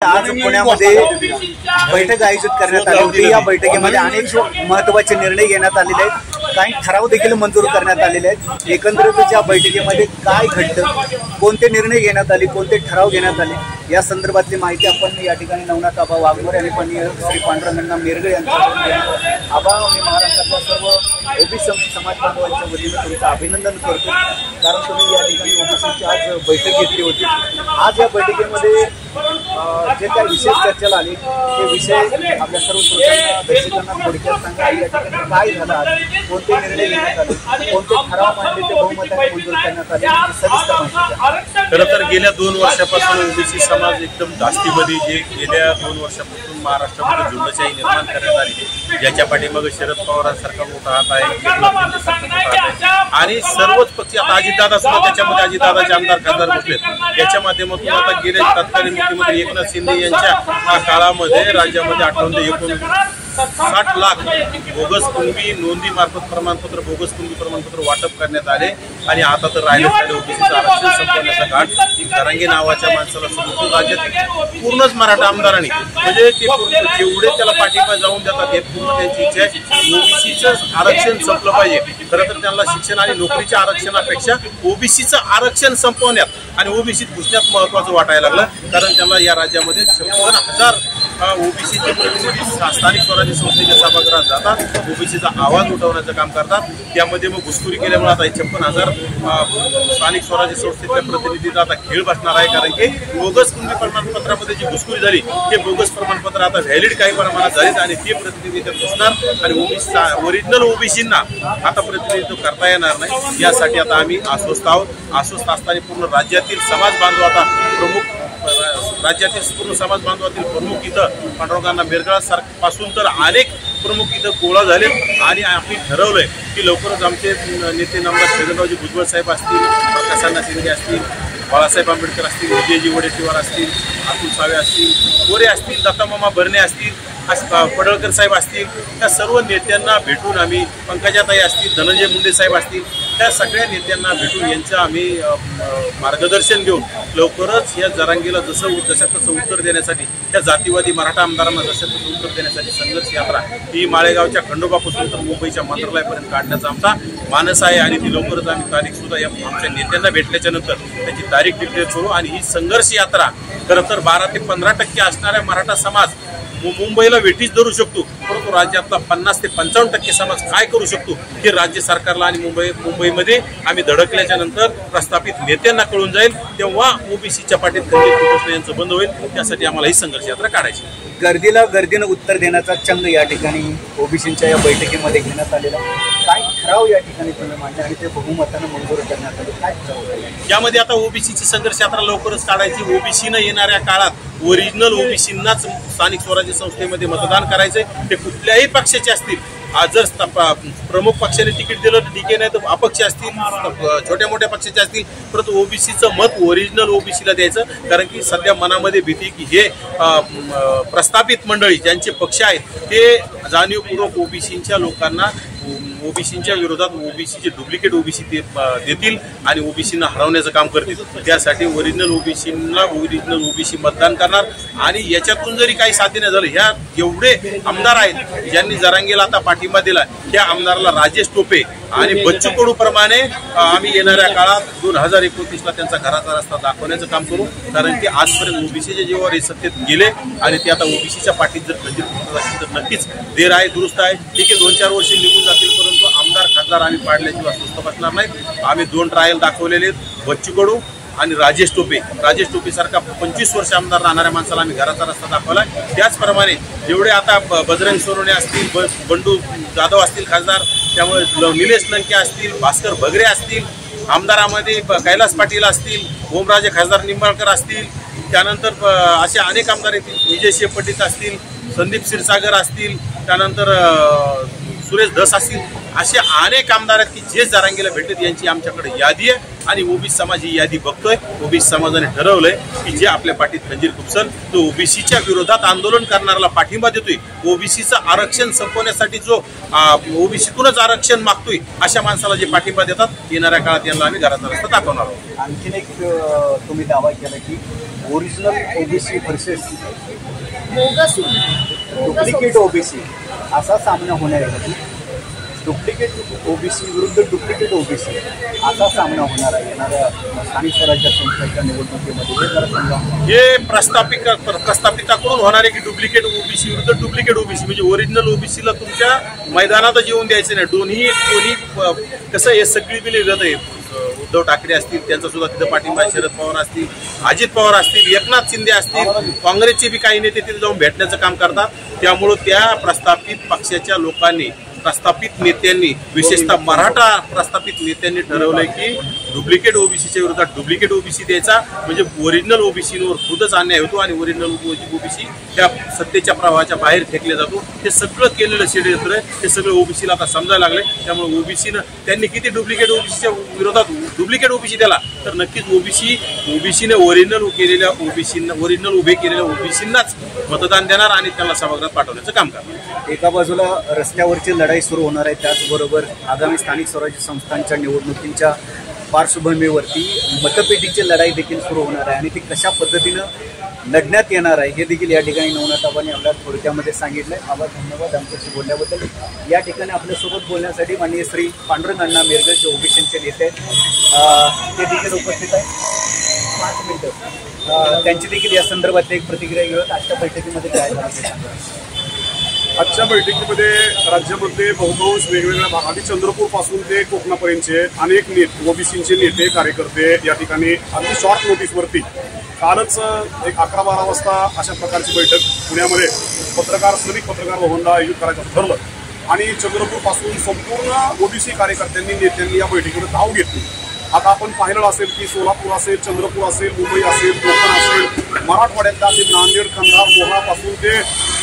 आज पुण्यामध्ये बैठक आयोजित करण्यात आली होती। या बैठकीमध्ये अनेक महत्त्वाचे निर्णय घेण्यात आलेले आहेत, काही ठराव देखील मंजूर करण्यात आलेले आहेत। एकंदरीत या बैठकीमध्ये काय घडलं, कोणते निर्णय घेण्यात आले, कोणते ठराव घेण्यात आले, या संदर्भातली माहिती आपण या ठिकाणी नवनाथ आबा वाघमोरे आणि पण श्री पांडुरंगांना मेरगळे यांच्याकडून घेतली। आबा, मी महाराष्ट्रातल्या सर्व ओबीसी समाज बांधवांच्या वतीने तुमचं अभिनंदन करतो, कारण तुम्ही या ठिकाणी ओबीसीची आज बैठक घेतली होती। आज या बैठकीमध्ये जे काही विशेष चर्चेला आली ते विषय आपल्या सर्व श्रोत्यांना दर्शकांना थोडक्यात सांगा। या ठिकाणी काय झालं, कोणते निर्णय घेण्यात आले, कोणते ठराव मांडले ते बहुमताने मंजूर करण्यात आले, सविस्तर माहिती। खरं तर गेल्या 2 वर्षापासून ओबीसी समाज एकदम धास्तीमध्ये जे गेल्या 2 वर्षापासून महाराष्ट्रामध्ये झुंडशाही निर्माण करण्यात आली, ज्याच्या पाठीमागे शरद पवारांसारखा मोठा हात आहे आणि सर्वच पक्ष, आता अजितदादा सुद्धा त्याच्यामध्ये, अजितदादाचे आमदार खासदार बसलेत। याच्या माध्यमातून आता गेले तत्कालीन मुख्यमंत्री एकनाथ शिंदे यांच्या काळामध्ये राज्यामध्ये 58 ते 60 लाख बोगस कुणबी नोंदी मार्फत प्रमाणपत्र, बोगस कुणबी प्रमाणपत्र वाटप करण्यात आले आणि आता तर राहिले ओबीसीचं आरक्षण संपवण्याचा घाट जरांगे नावाच्या माणसाला संपूर्ण राज्यात पूर्णच मराठा आमदारांनी, म्हणजे ते जेवढे त्याला पाठिंबा जाऊन देतात हे पूर्ण त्यांची इच्छा आहे। ओबीसीचं आरक्षण संपलं पाहिजे। खरं तर त्यांना शिक्षण आणि नोकरीच्या आरक्षणापेक्षा ओबीसीचं आरक्षण संपवण्यात आणि ओबीसीत घुसण्यात महत्त्वाचं वाटायला लागलं, कारण त्यांना या राज्यामध्ये 56,000 ओबीसीचे प्रतिनिधी स्थानिक स्वराज्य संस्थेच्या सभागृहात जातात, ओबीसीचा आवाज उठवण्याचं काम करतात। त्यामध्ये मग घुसखोरी केल्यामुळे आता 56,000 स्थानिक स्वराज्य संस्थेच्या प्रतिनिधींना आता खेळ बसणार आहे, कारण की बोगस कुणबी प्रमाणपत्रामध्ये जी घुसखोरी झाली ते बोगस प्रमाणपत्र आता व्हॅलिड काही प्रमाणात झालेत आणि ते प्रतिनिधी त्यात बसणार आणि ओबीसी ओरिजिनल ओबीसींना आता प्रतिनिधित्व करता येणार नाही। यासाठी आता आम्ही अस्वस्थ आहोत। अस्वस्थ असताना पूर्ण राज्यातील समाज बांधव आता प्रमुख, राज्यातील पूर्ण समाज बांधवातील प्रमुख इथं पांडुरंगांना मेरगळापासून तर अनेक प्रमुख इथं गोळा झाले आणि आम्ही ठरवलंय की लवकरच आमचे नेते नामदार छगनरावजी भुजबळ साहेब असतील, प्रकाश शिंदे असतील, बाळासाहेब आंबेडकर असतील, विजयजी वडेट्टीवार असतील, अतुल सावे असतील, गोरे असतील, दत्तामामा भरणे असतील, पडळकर साहेब असतील, त्या सर्व नेत्यांना भेटून आम्ही, पंकजाताई असतील, धनंजय मुंडे साहेब असतील, त्या सगळ्या नेत्यांना भेटून यांचं आम्ही मार्गदर्शन घेऊन लवकरच या जरांगीला जसं तसं उत्तर देण्यासाठी, त्या जातीवादी मराठा आमदारांना जसं तसं उत्तर देण्यासाठी संघर्ष यात्रा ही माळेगावच्या खंडोबापासून तर मुंबईच्या मंत्रालयापर्यंत काढण्याचा आमचा मानस आहे आणि ती लवकरच आम्ही तारीख सुद्धा या आमच्या नेत्यांना भेटल्याच्या नंतर त्याची तारीख डिक्लेअर करू आणि ही संघर्ष यात्रा खरं तर 12 ते 15% असणाऱ्या मराठा समाज मुंबईला वेठीच धरू शकतो, परंतु राज्यातला 50 ते 55% समाज काय करू शकतो हे राज्य सरकारला आणि मुंबईमध्ये आम्ही धडकल्याच्या नंतर प्रस्थापित नेत्यांना कळून जाईल, तेव्हा ओबीसीच्या पाठीत खंडित यांचं बंद होईल। त्यासाठी आम्हाला ही संघर्ष यात्रा काढायची। गर्दीला गर्दीनं उत्तर देण्याचा चंग या ठिकाणी ओबीसींच्या या बैठकीमध्ये घेण्यात आलेला, काय ठराव या ठिकाणी तुम्ही मांडले आणि ते बहुमतानं मंजूर करण्यात आले, काय ठराव? यामध्ये आता ओबीसीची संघर्ष यात्रा लवकरच काढायची। ओबीसीनं येणाऱ्या काळात ओरिजिनल ओबीसींनाच स्थानिक स्वराज्य संस्थेमध्ये मतदान करायचंय, ते कुठल्याही पक्षाचे असतील। आज जर प्रमुख पक्षाने तिकीट दिलं तर ठीक आहे, नाही तर अपक्ष असतील, छोट्या मोठ्या पक्षाचे असतील, परंतु ओबीसीचं मत ओरिजिनल ओबीसीला द्यायचं, कारण की सध्या मनामध्ये भीती की हे प्रस्थापित मंडळी ज्यांचे पक्ष आहेत ते जाणीवपूर्वक ओबीसींच्या लोकांना ओबीसींच्या विरोधात ओबीसीचे डुप्लिकेट ओबीसी ते देतील आणि ओबीसींना हरवण्याचं काम करतील। त्यासाठी ओरिजिनल ओबीसींना ओरिजिनल ओबीसी मतदान करणार आणि याच्यातून जरी काही साध्य नाही झालं, ह्या जेवढे आमदार आहेत ज्यांनी जरांगेला आता पाठिंबा दिला, त्या आमदाराला राजेश टोपे आणि बच्चू कडू प्रमाणे आम्ही येणाऱ्या काळात 2029ला त्यांचा घराचा रस्ता दाखवण्याचं काम करू, कारण की आजपर्यंत ओबीसीचे जेव्हा हे सत्तेत गेले आणि ते आता ओबीसीच्या पाठीत जर खंडित होत असतील तर नक्कीच देर आहे, दुरुस्त आहे। ठीक आहे, 2-4 वर्ष निघून जातील, परंतु आमदार खासदार आम्ही पाडल्याशिवाय अस्वस्थ बसणार नाही। आम्ही 2 ट्रायल दाखवलेले आहेत, बच्चू कडू आणि राजेश टोपे सारखा 25 वर्ष आमदार राहणाऱ्या माणसाला आम्ही घराचा रस्ता दाखवला। त्याचप्रमाणे जेवढे आता बजरंग सोनवणे असतील, बंडू जाधव असतील खासदार, त्यामुळे निलेश लंके असतील, भास्कर भगरे असतील, आमदारामध्ये कैलास पाटील असतील, ओमराजे खासदार निंबाळकर असतील, त्यानंतर असे अनेक आमदार येतील, विजय शेपटीत असतील, संदीप क्षीरसागर असतील, त्यानंतर सुरेश धस असतील, असे अनेक आमदार आहेत की जे जरांगीला भेटत यांची आमच्याकडे यादी आहे आणि ओबीसी समाज ही यादी बघतोय. ओबीसी समाजाने ठरवलंय की जे आपल्या पाठीत खंजीर खुपसल तो ओबीसीच्या विरोधात आंदोलन करणाऱ्याला पाठिंबा देतोय. ओबीसीचं आरक्षण संपवण्यासाठी जो ओबीसीतूनच आरक्षण मागतोय अशा माणसाला जे पाठिंबा देतात येणाऱ्या काळात यांना आम्ही घराचा रस्ता दाखवणार आहोत. आणखीन एक तुम्ही दावा केला की original OBC versus duplicate OBC असा सामना होणार आहे. डुप्लिकेट ओबीसी विरुद्ध डुप्लिकेट ओबीसी असा सामना होणार आहे येणाऱ्या स्थानिक स्वराज्य संस्थेच्या निवडणुकीमध्ये. हे जरा समजा. हे प्रस्थापिताकडून होणार आहे की डुप्लिकेट ओबीसी विरुद्ध डुप्लिकेट ओबीसी म्हणजे ओरिजिनल ओबीसीला तुमच्या मैदानातच येऊन द्यायचं नाही. दोन्ही कसं हे सगळी बिले विरोध आहे. उद्धव ठाकरे असतील त्यांचा सुद्धा तिथं पाठिंबा, शरद पवार असतील, अजित पवार असतील, एकनाथ शिंदे असतील, काँग्रेसचे बी काही नेते तिथे जाऊन भेटण्याचं काम करतात. त्यामुळं त्या प्रस्थापित पक्षाच्या लोकांनी, प्रस्थापित नेत्यांनी, विशेषतः मराठा प्रस्थापित नेत्यांनी ठरवलंय की डुप्लिकेट ओबीसीच्या विरोधात डुप्लिकेट ओबीसी द्यायचा म्हणजे ओरिजिनल ओबीसीवर खुदच अन्याय होतो आणि ओरिजिनल ओबीसी त्या सत्तेच्या प्रवाहाच्या बाहेर फेकले जातो. हे सगळं केलेलं षड्यंत्र आहे. हे सगळं ओबीसीला आता समजायला लागले. त्यामुळे ओबीसीनं त्यांनी किती डुप्लिकेट ओबीसीच्या विरोधात डुप्लिकेट ओबीसी दिला तर नक्कीच ओबीसीने ओरिजिनल उभे केलेल्या ओबीसींनाच मतदान देणार आणि त्यांना सभागृहात पाठवण्याचं काम करणार. एका बाजूला रस्त्यावरची लढाई सुरू होणार आहे, त्याचबरोबर आगामी स्थानिक स्वराज्य संस्थांच्या निवडणुकींच्या पार्श्वभूमीवरती मतपेटीची लढाई देखील सुरू होणार आहे आणि ती कशा पद्धतीनं लढण्यात येणार आहे हे देखील या ठिकाणी नवनाथ आबांनी आपल्याला थोडक्यामध्ये सांगितलंय. आभार, धन्यवाद आमच्याशी बोलल्याबद्दल. या ठिकाणी आपल्यासोबत बोलण्यासाठी माननीय श्री पांडुरंग अण्णा मेरगळ जे ओबीसीचे नेते आहेत ते देखील उपस्थित आहेत. 5 मिनिटं त्यांची देखील या संदर्भात एक प्रतिक्रिया घेऊयात. आजच्या बैठकीमध्ये काय झालं? आजच्या बैठकीमध्ये राज्यामध्ये बहुतांश वेगवेगळ्या भागात चंद्रपूरपासून ते कोकणापर्यंतचे अनेक ओबीसीचे नेते कार्यकर्ते या ठिकाणी अगदी शॉर्ट नोटीसवरती कालच एक 11-12 वाजता अशा प्रकारची बैठक पुण्यामध्ये श्रमिक पत्रकार भवनला आयोजित करायचं ठरलं आणि चंद्रपूरपासून संपूर्ण ओबीसी कार्यकर्त्यांनी नेत्यांनी या बैठकीमध्ये धाव घेतली. आता आपण पाहिलं असेल की सोलापूर असेल, चंद्रपूर असेल, मुंबई असेल, कोकण असेल, मराठवाड्यातल्या नांदेड, कंधार, मोहापासून ते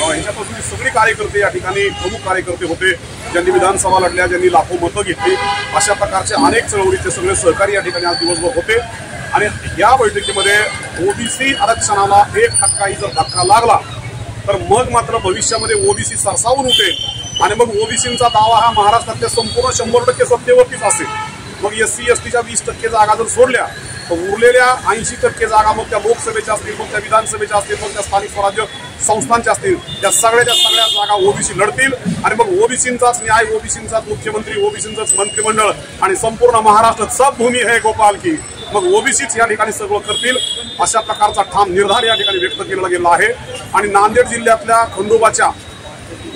ह्याच्यापासून सगळे कार्यकर्ते या ठिकाणी प्रमुख कार्यकर्ते होते ज्यांनी विधानसभा लढल्या, ज्यांनी लाखो मतं घेतली. अशा प्रकारचे अनेक चळवळीचे सगळे सहकारी या ठिकाणी आज दिवसभर होते आणि या बैठकीमध्ये ओबीसी आरक्षणाला 1% जर धक्का लागला तर मग मात्र भविष्यामध्ये ओबीसी सरसावून उठेल आणि मग ओबीसींचा दावा हा महाराष्ट्रातल्या संपूर्ण 100% सत्तेवरतीच असेल. मग SC STच्या 20% जागा जर सोडल्या तर उरलेल्या 80% जागा मग त्या लोकसभेच्या असतील, मग त्या विधानसभेच्या असतील, मग त्या स्थानिक स्वराज्य संस्थांच्या असतील, त्या सगळ्या जागा ओबीसी लढतील आणि मग ओबीसींचाच न्याय, ओबीसींचाच मुख्यमंत्री, ओबीसींचाच मंत्रिमंडळ आणि संपूर्ण महाराष्ट्र सब भूमी है गोपाल की. मग ओबीसीच या ठिकाणी सगळं करतील अशा प्रकारचा ठाम निर्धार या ठिकाणी व्यक्त केला गेला आहे. आणि नांदेड जिल्ह्यातल्या खंडोबाच्या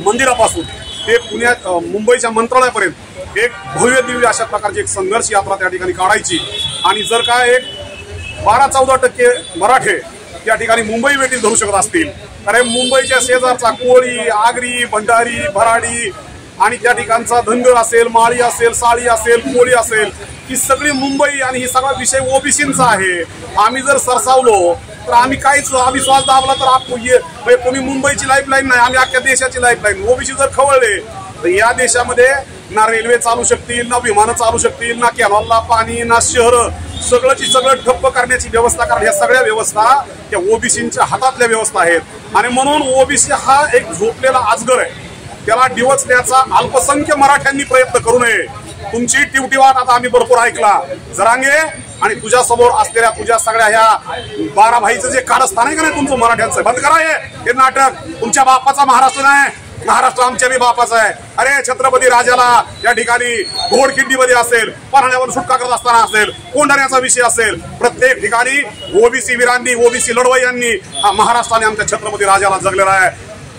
मंदिरापासून ते पुण्यात मुंबईच्या मंत्रालयापर्यंत एक भव्य दिव्य अशा प्रकारची एक संघर्ष यात्रा त्या ठिकाणी काढायची आणि जर का एक 12-14% मराठे त्या ठिकाणी मुंबई वेटीत धरू शकत असतील तर मुंबईच्या शेजारचा कोळी, आगरी, भंडारी, भराडी आणि त्या ठिकाणचा धनगर असेल, माळी असेल, साळी असेल, कोळी असेल, ही सगळी मुंबई आणि ही सगळा विषय ओबीसींचा आहे. आम्ही जर सरसावलो तर आम्ही काहीच अविश्वास दाबला तर तुम्ही मुंबईची लाईफलाईन नाही, आम्ही अख्ख्या देशाची लाईफलाईन. ओबीसी जर खवळले तर या देशामध्ये ना रेल्वे चालू शकतील, ना विमानं चालू शकतील, ना कॅनॉलला पाणी, ना शहरं, सगळंची सगळं ठप्प करण्याची व्यवस्था करा. ह्या सगळ्या व्यवस्था त्या ओबीसींच्या हातातल्या व्यवस्था आहेत आणि म्हणून ओबीसी हा एक झोपलेला अजगर आहे. त्याला डिवचण्याचा अल्पसंख्य मराठ्यांनी प्रयत्न करू नये. तुमची टिवटिवाट आता आम्ही भरपूर ऐकला. जरांगे आणि तुझ्या समोर असलेल्या तुझ्या सगळ्या ह्या 12 भाईचं जे कारस्थान आहे का नाही तुमचं मराठ्यांचं, बंद करा हे नाटक. तुमच्या बापाचा महाराष्ट्र नाही, महाराष्ट्र आमच्या बी बापाचा आहे. अरे छत्रपती राजाला या ठिकाणी घोडखिंडीमध्ये असेल, पन्हाळ्यावर सुटका करत असताना असेल, कोंढाण्याचा विषय असेल, प्रत्येक ठिकाणी ओबीसी वीरांनी, ओबीसी लढवय्यांनी हा महाराष्ट्राने आमच्या छत्रपती राजाला जगलेला आहे.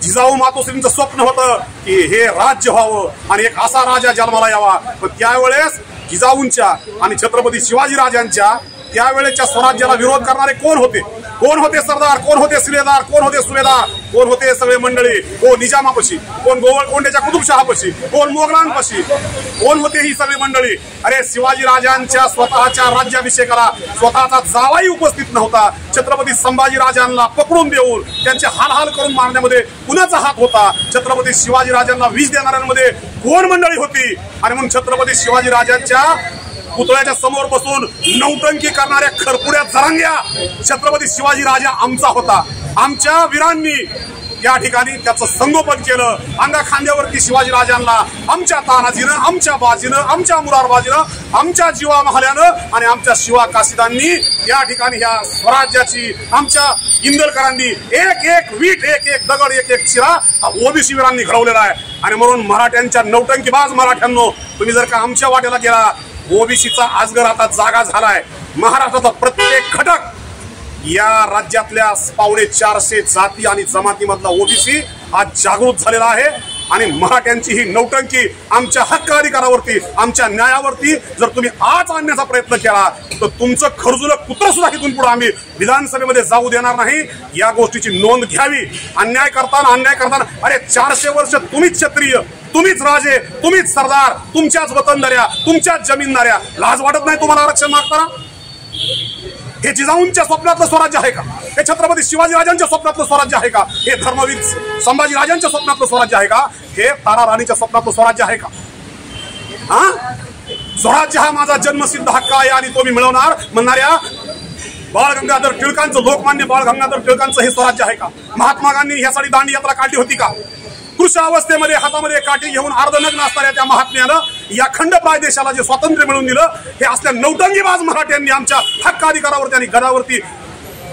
जिजाऊ मातोश्रींचं स्वप्न होतं की हे राज्य व्हावं आणि एक असा राजा जन्माला यावा. पण त्यावेळेस जिजाऊंच्या आणि छत्रपती शिवाजी राजांच्या त्यावेळेच्या स्वराज्याला विरोध करणारे कोण होते? कोण होते सरदार, कोण होते सुभेदार, कोण होते सुभेदार, कोण होते सगळे मंडळी, कोण निजामापाशी, कोण गोवळकोंड्याच्या कुतुबशहापाशी, कोण मोगलांपाशी, कोण होते ही सगळी मंडळी. अरे शिवाजी राजांच्या स्वतःच्या राज्याभिषेकाला स्वतःचा जावाई उपस्थित नव्हता. छत्रपती संभाजी राजांना पकडून देऊन त्यांचे हाल करून मारण्यामध्ये कुणाचा हात होता? छत्रपती शिवाजी राजांना विष देणाऱ्यांमध्ये कोण मंडळी होती? आणि म्हणून छत्रपती शिवाजी राजांच्या पुतळ्याच्या समोर बसून नौटंकी करणाऱ्या खरपुड्या जरांग्या छत्रपती शिवाजी राजा आमचा होता. आमच्या वीरांनी या ठिकाणी त्याचं संगोपन केलं. अंगा खांद्यावरती शिवाजी राजांना आमच्या तानाजीनं, आमच्या बाजीनं, आमच्या मुरारबाजीनं, आमच्या जीवा महाल्यानं आणि आमच्या शिवा कासिदांनी या ठिकाणी ह्या स्वराज्याची आमच्या इंदलकरांनी एक एक वीट, एक एक दगड, एक एक चिरा ओबीसी वीरांनी घडवलेला आहे. आणि म्हणून मराठ्यांच्या नौटंकीबाज मराठ्यांनो, तुम्ही जर का आमच्या वाट्याला गेला, ओबीसीचा आजगर आता जागा झालाय. महाराष्ट्राचा प्रत्येक घटक या राज्यातल्या 450 जाती आणि जमातीमधला ओबीसी आज जागृत झालेला आहे. आणि मराठ्यांची ही नौटंकी आमच्या हक्क अधिकारावरती, आमच्या न्यायावरती जर तुम्ही आज आणण्याचा प्रयत्न केला तर तुमचं खरजुलं कुत्र सुद्धा इथून पुढे आम्ही विधानसभेमध्ये जाऊ देणार नाही. या गोष्टीची नोंद घ्यावी. अन्याय करताना अरे 400 वर्ष तुम्हीच क्षत्रिय, तुम्हीच राजे, तुम्हीच सरदार, तुमच्याच वतनदाऱ्या, तुमच्याच जमीनदाऱ्या, लाज वाटत नाही तुम्हाला आरक्षण मागताना? हे जिजाऊंच्या स्वप्नातलं स्वराज्य आहे का? हे छत्रपती शिवाजी राजांच्या स्वप्नातलं स्वराज्य आहे का? हे धर्मवीर संभाजी राजांच्या स्वप्नातलं स्वराज्य आहे का? हे तारा राणीच्या स्वप्नातलं स्वराज्य आहे का? स्वराज्य हा माझा जन्मसिद्ध हक्क आहे आणि तो मी मिळवणार म्हणणाऱ्या बाळ गंगाधर टिळकांचं, लोकमान्य बाळ गंगाधर टिळकांचं हे स्वराज्य आहे का? महात्मा गांधी यासाठी दांडी यात्रा काढली होती का? कृष्णावस्थेमध्ये हातामध्ये काठी घेऊन अर्धनग्न असणाऱ्या त्या महात्म्यानं या खंडप्राय देशाला जे स्वातंत्र्य मिळवून दिलं, हे असल्या नौटंकीबाज मराठ्यांनी आमच्या हक्क अधिकारावरती आणि गडावरती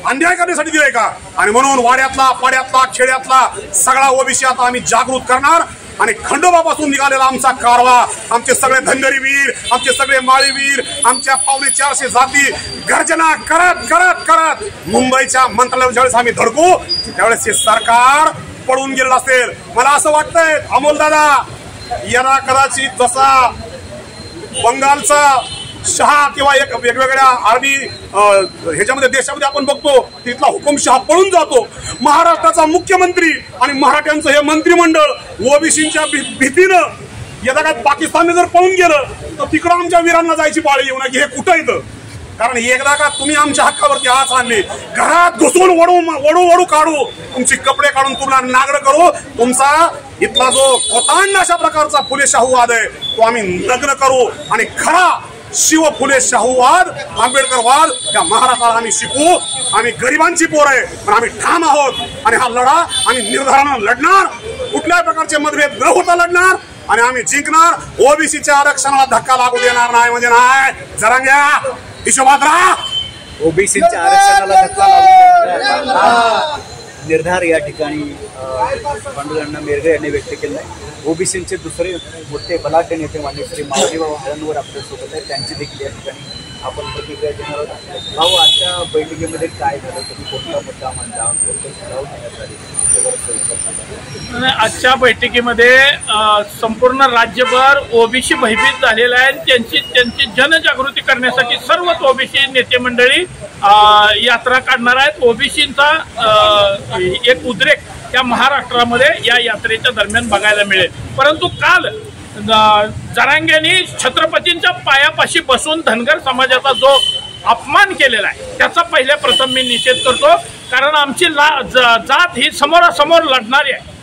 अन्याय करण्यासाठी दिलंय का? आणि म्हणून वाड्यातला, पाड्यातला, खेड्यातला सगळा ओबीसी आता आम्ही जागृत करणार. आणि खंडोबापासून निघालेला आमचा कारवा, आमचे सगळे धनगरी वीर, आमचे सगळे माळी वीर, आमच्या 450 जाती गर्जना करत करत करत मुंबईच्या मंत्रालयावर ज्यावेळेस आम्ही धडकू त्यावेळेस हे सरकार पळून गेलेलं असेल. मला असं वाटतंय अमोलदादा, यांना कदाचित जसा बंगालचा शहा किंवा एक वेगवेगळ्या आर्मी ह्याच्यामध्ये देशामध्ये आपण बघतो तिथला हुकुमशहा पळून जातो, महाराष्ट्राचा मुख्यमंत्री आणि मराठ्यांचं हे मंत्रिमंडळ ओबीसीच्या भीतीनं यदा काय पाकिस्तानने जर पळून गेलं तर तिकडं आमच्या वीरांना जायची पाळी येऊ नये. हे कुठं येतं? कारण एकदा का तुम्ही आमच्या हक्कावरती आज आणले, घरात घुसून वडू काढू, तुमचे कपडे काढून तुम्हाला नागर करू, तुमचा इथला जो कोतांड अशा प्रकारचा फुले शाहूवाद आहे तो आम्ही नग्न करू आणि खरा शिव फुले शाहूवाद, आंबेडकरवाद या महाराष्ट्राला आम्ही शिकू. आम्ही गरिबांची पोर आहे पण आम्ही ठाम आहोत आणि हा लढा आम्ही निर्धारानं लढणार. कुठल्याही प्रकारचे मतभेद न होता लढणार आणि आम्ही जिंकणार. ओबीसीच्या आरक्षणाला धक्का लागू देणार नाही म्हणजे नाही. जरांग्या हिशोबात राहा. ओबीसीच्या आरक्षणाला धक्का लागू निर्धार या ठिकाणी पांडुरंग मेरगे यांनी व्यक्त केला आहे. ओबीसीचे दुसरे मोठे बलाढ्य नेते माननीय श्री माधवराव हळणवर आपल्यासोबत आहेत, त्यांची देखील या ठिकाणी आपण प्रतिक्रिया देणार आहोत. भाऊ, आजच्या बैठकीमध्ये काय झालं, तुम्ही कोणता मुद्दा मांडला, कोणतं ठराव घेण्यात आले? आजच्या बैठकीमध्ये संपूर्ण राज्यभर ओबीसी भयभीत झालेला आहे. त्यांची जनजागृती करण्यासाठी सर्वच ओबीसी नेते मंडळी यात्रा काढणार आहेत. ओबीसींचा एक उद्रेक त्या महाराष्ट्रामध्ये या यात्रेच्या दरम्यान बघायला मिळेल. परंतु काल जरांग्यांनी छत्रपतींच्या पायापाशी बसून धनगर समाजाचा जो अपमान केलेला आहे त्याचा पहिल्या प्रथम मी निषेध करतो. कारण आमची जात ही समोरासमोर लढणारी आहे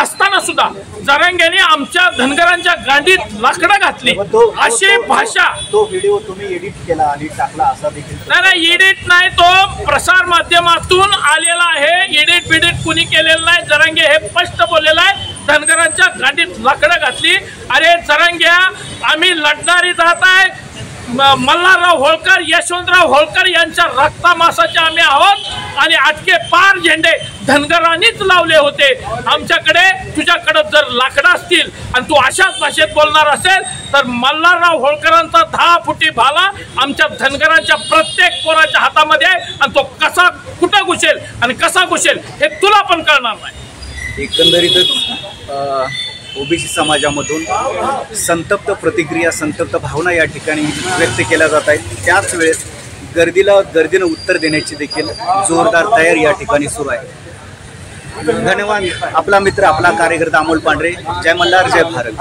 असताना सुद्धा जरांग्यांनी आमच्या धनगरांच्या गांडीत लाकडं घातली अशी भाषा. तो व्हिडिओ तुम्ही एडिट केला आणि टाकला असा देखील? नाही, एडिट नाही, तो प्रसार माध्यमातून आलेला आहे. एडिट बिडिट कुणी केलेलं नाही. जरांगे हे स्पष्ट बोललेलं आहे, धनगरांच्या गांडीत लाकडं घातली. अरे जरांग्या, आम्ही लढणारी जात आहे. मल्हारराव होळकर, यशवंतराव होळकर यांच्या रक्तामासाचे आम्ही आहोत आणि आटके पार झेंडे धनगरांनीच लावले होते. आमच्याकडे, तुझ्याकडे जर लाकडं असतील आणि तू अशाच भाषेत बोलणार असेल तर मल्हारराव होळकरांचा 10 फुटी भाला आमच्या धनगरांच्या प्रत्येक पोराच्या हातामध्ये आहे आणि तो कसा कुठं घुसेल आणि कसा घुसेल हे तुला पण कळणार नाही. एकंदरीतच ओबीसी समाजामधून संतप्त प्रतिक्रिया, संतप्त भावना या ठिकाणी व्यक्त केल्या जात आहेत. त्याच वेळेस गर्दीनं उत्तर देण्याची देखील जोरदार तयारी या ठिकाणी सुरू आहे. धन्यवाद. आपला मित्र, आपला कार्यकर्ता अमोल पांढरे. जय मल्हार, जय भारत.